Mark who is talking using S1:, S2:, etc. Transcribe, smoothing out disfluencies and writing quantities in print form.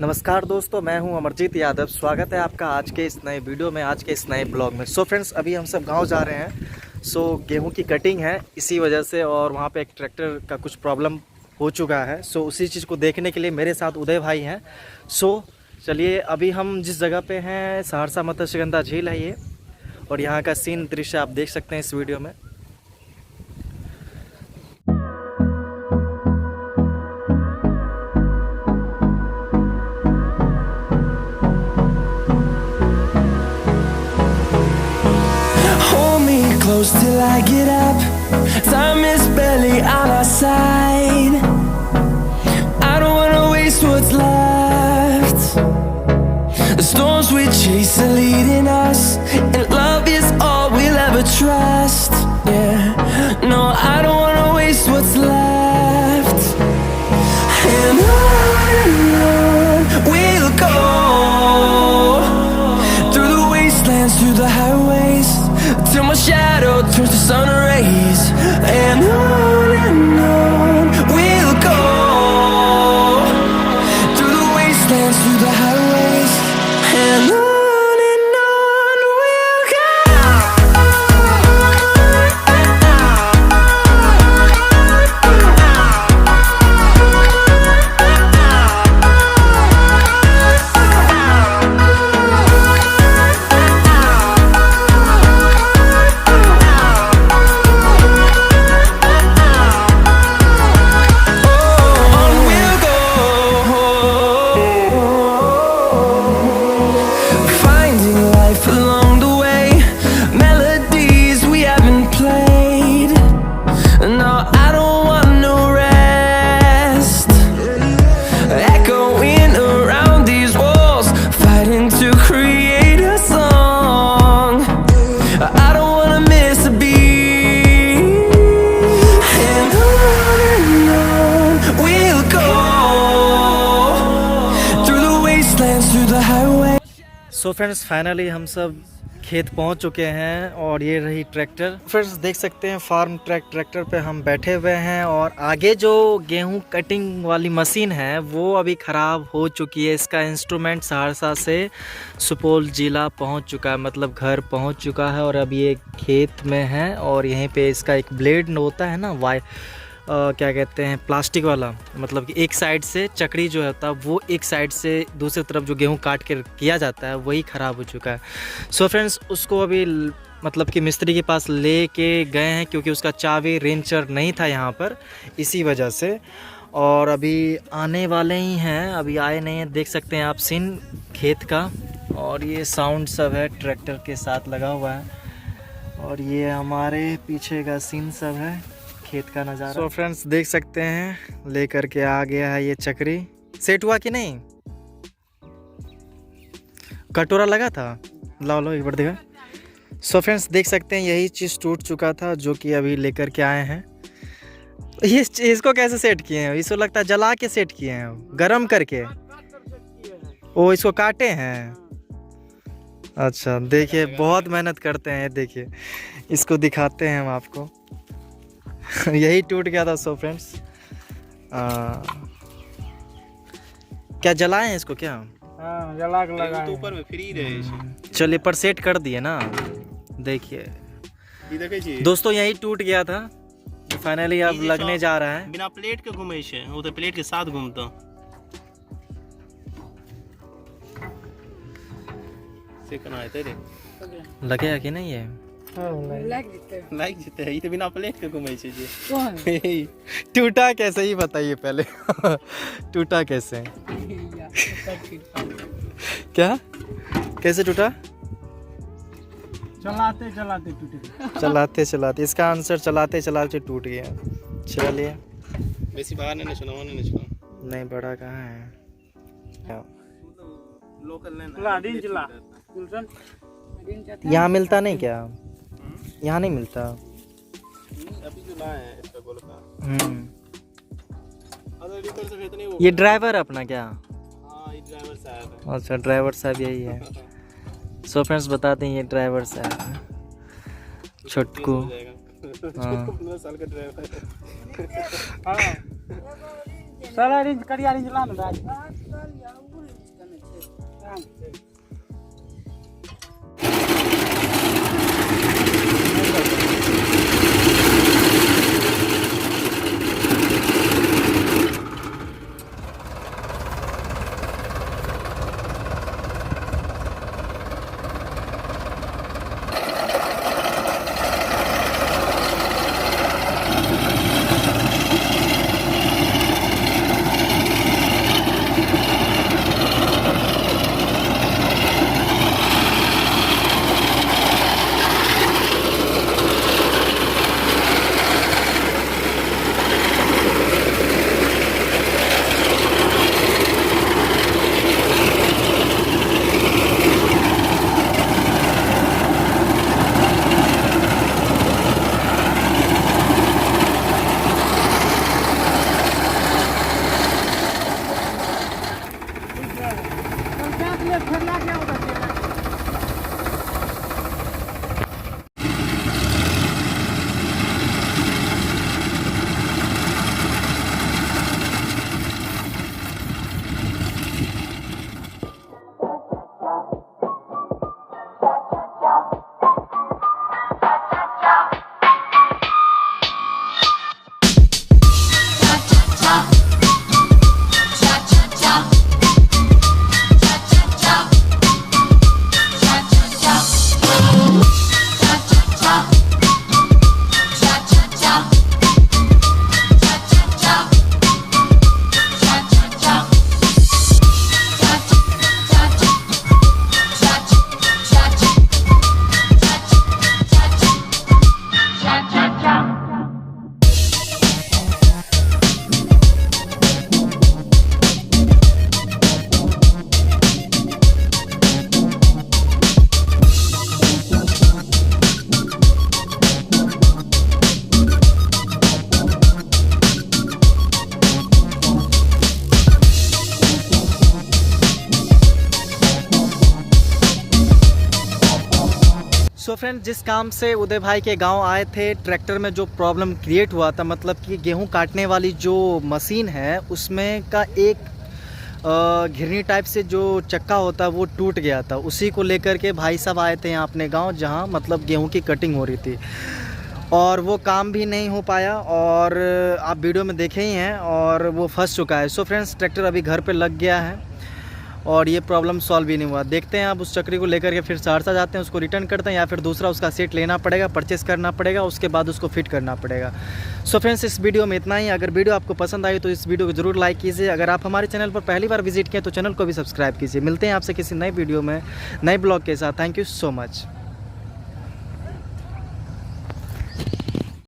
S1: नमस्कार दोस्तों, मैं हूं अमरजीत यादव। स्वागत है आपका आज के इस नए वीडियो में, आज के इस नए ब्लॉग में। सो फ्रेंड्स, अभी हम सब गांव जा रहे हैं। सो गेहूं की कटिंग है इसी वजह से, और वहां पे एक ट्रैक्टर का कुछ प्रॉब्लम हो चुका है। सो उसी चीज़ को देखने के लिए मेरे साथ उदय भाई हैं। सो चलिए, अभी हम जिस जगह पे हैं सहरसा मत्स्यगंधा झील है ये, और यहाँ का सीन दृश्य आप देख सकते हैं इस वीडियो में।
S2: Close till I get up. Time is barely on our side. I don't wanna waste what's left. The storms we chase are leading us, and love is all we'll ever trust. Yeah, no, I don't wanna waste what's left. And on we'll go, through the wastelands, through the highways, till my shadow turns to sun rays. And on we'll go, through the wastelands, through the highways. And on we'll go.
S1: So friends, finally हम सब खेत पहुंच चुके हैं, और ये रही tractor. Friends देख सकते हैं फार्म ट्रैक्टर पे हम बैठे हुए हैं, और आगे जो गेहूं कटिंग वाली मशीन है वो अभी ख़राब हो चुकी है। इसका इंस्ट्रूमेंट सहरसा से सुपौल ज़िला पहुंच चुका है, मतलब घर पहुंच चुका है, और अभी ये खेत में है। और यहीं पे इसका एक ब्लेड होता है ना, क्या कहते हैं, प्लास्टिक वाला, मतलब कि एक साइड से चकड़ी जो होता है वो एक साइड से दूसरी तरफ जो गेहूं काट के किया जाता है वही ख़राब हो चुका है। सो फ्रेंड्स, उसको अभी मतलब कि मिस्त्री के पास ले के गए हैं, क्योंकि उसका चाबी रेंचर नहीं था यहाँ पर, इसी वजह से। और अभी आने वाले ही हैं, अभी आए नहीं हैं। देख सकते हैं आप सीन खेत का, और ये साउंड सब है ट्रैक्टर के साथ लगा हुआ है, और ये हमारे पीछे का सीन सब है खेत का नज़ारा। सो फ्रेंड्स देख सकते हैं, लेकर के आ गया है ये चक्री। सेट हुआ कि नहीं? कटोरा लगा था, लाओ लो एक बार देखा। सो फ्रेंड्स देख सकते हैं, यही चीज़ टूट चुका था जो कि अभी लेकर के आए हैं। ये इसको कैसे सेट किए हैं? इसको लगता है जला के सेट किए हैं, गरम करके। ओ, इसको काटे हैं। अच्छा, देखिए बहुत मेहनत करते हैं। देखिए, इसको दिखाते हैं हम आपको। यही टूट गया था। सो फ्रेंड्स, क्या जलाए हैं इसको? क्या
S3: जला के लगा
S4: तो ऊपर में फ्री रहे।
S1: चलिए, पर सेट कर दिए ना। देखिए दोस्तों, यही टूट गया था, फाइनली अब लगने जा रहा है।
S4: बिना प्लेट के घूमे छे, वो तो प्लेट के साथ घूमता से कना है तेरे
S1: लगेगा कि नहीं? ये
S4: लाइक जीते है, ये तो बिना प्लेट के घूमे छे जी।
S3: कौन
S1: टूटा कैसे, ही बताइए पहले। टूटा कैसे? क्या कैसे टूटा?
S3: चलाते चलाते टूटे।
S1: चलाते इसका आंसर चलाते चलाते टूट गया। चलिए,
S4: बेसी बाहर नहीं सुना,
S1: नहीं बड़ा कहाँ है,
S4: लोकल
S1: यहाँ मिलता नहीं क्या? यहाँ नहीं मिलता।
S4: अभी जो लाए हैं इसका गोल का।
S1: ये ड्राइवर अपना क्या?
S4: हाँ, ये ड्राइवर साहब है।
S1: अच्छा, ड्राइवर साहब यही है। सो फ्रेंड्स बताते हैं, ये ड्राइवर साहब है, छोटकू।
S4: 15 साल का ड्राइवर है।
S3: सारा रेंज करिया रेंज ला ना।
S1: सो फ्रेंड, जिस काम से उदय भाई के गांव आए थे, ट्रैक्टर में जो प्रॉब्लम क्रिएट हुआ था, मतलब कि गेहूं काटने वाली जो मशीन है उसमें का एक घिरनी टाइप से जो चक्का होता है वो टूट गया था। उसी को लेकर के भाई साहब आए थे यहाँ अपने गांव, जहाँ मतलब गेहूं की कटिंग हो रही थी और वो काम भी नहीं हो पाया और आप वीडियो में देखे ही हैं और वो फंस चुका है। सो फ्रेंड्स, ट्रैक्टर अभी घर पे लग गया है और ये प्रॉब्लम सॉल्व भी नहीं हुआ। देखते हैं अब उस चक्री को लेकर के फिर सहरसा जाते हैं, उसको रिटर्न करते हैं या फिर दूसरा उसका सेट लेना पड़ेगा, परचेस करना पड़ेगा, उसके बाद उसको फिट करना पड़ेगा। सो फ्रेंड्स, इस वीडियो में इतना ही। अगर वीडियो आपको पसंद आई तो इस वीडियो को जरूर लाइक कीजिए। अगर आप हमारे चैनल पर पहली बार विजिट किए तो चैनल को भी सब्सक्राइब कीजिए। मिलते हैं आपसे किसी नए वीडियो में नए ब्लॉग के साथ। Thank you so much.